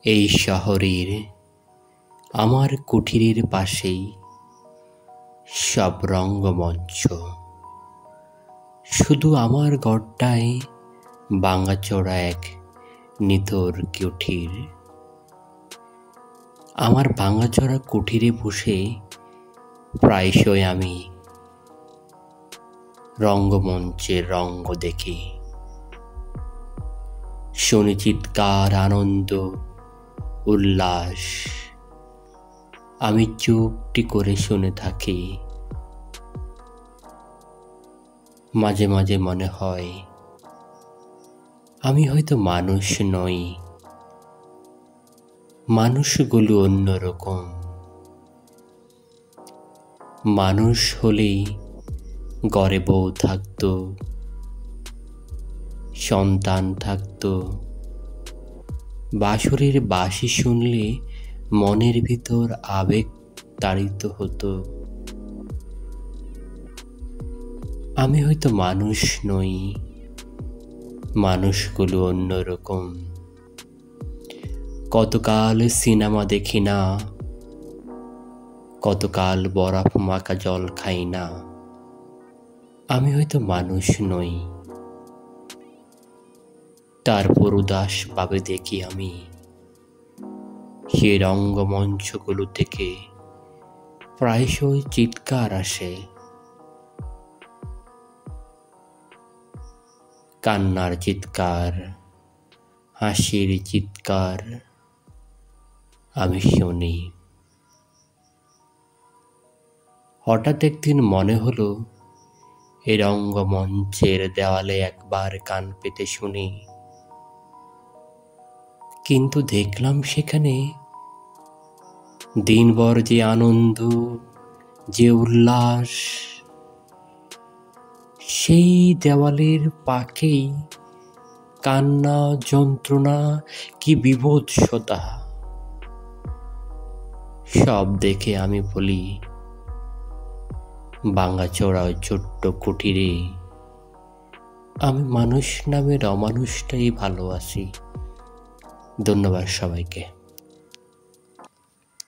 এই শহরের আমার কুঠিরের পাশেই সব রঙ্গমঞ্চ। শুধু আমার ঘরটায় ভাঙাচোরা এক নিথর কুঠির। আমার ভাঙাচোরা কুঠিরে বসে প্রায়শই আমি রঙ্গমঞ্চের রঙ্গ দেখি। শুনি চিৎকার, আনন্দ, উল্লাস। আমি চুপটি করে শুনে থাকি। মাঝে মাঝে মনে হয় আমি হয়তো মানুষ নই, মানুষগুলো অন্যরকম। মানুষ হলেই ঘরে বউ থাকতো, সন্তান থাকতো, বাঁশির বাঁশি শুনলে মনের ভিতর আবেগ তাড়িত হতো। আমি হয়তো মানুষ নই, মানুষগুলো অন্যরকম। কতকাল সিনেমা দেখি না, কতকাল বরফ মাখা জল খাই না। আমি হয়তো মানুষ নই, তারপর উদাস ভাবে দেখি আমি সে রঙ্গমঞ্চগুলো থেকে প্রায়শই চিৎকার আসে, কান্নার চিৎকার, হাসির চিৎকার আমি শুনি। হঠাৎ একদিন মনে হলো এই রঙ্গমঞ্চের দেওয়ালে একবার কান পেতে শুনি, কিন্তু দেখলাম সেখানে দিনভর যে আনন্দ, যে উল্লাস, সেই দেওয়ালের পাশেই কান্না, যন্ত্রণা, কি বিভৎসতা। সব দেখে আমি বলি, ভাঙাচোরা ওই ছোট্ট কুঠিরে আমি মানুষ নামের অমানুষটাই ভালোবাসি। ধন্যবাদ সবাইকে।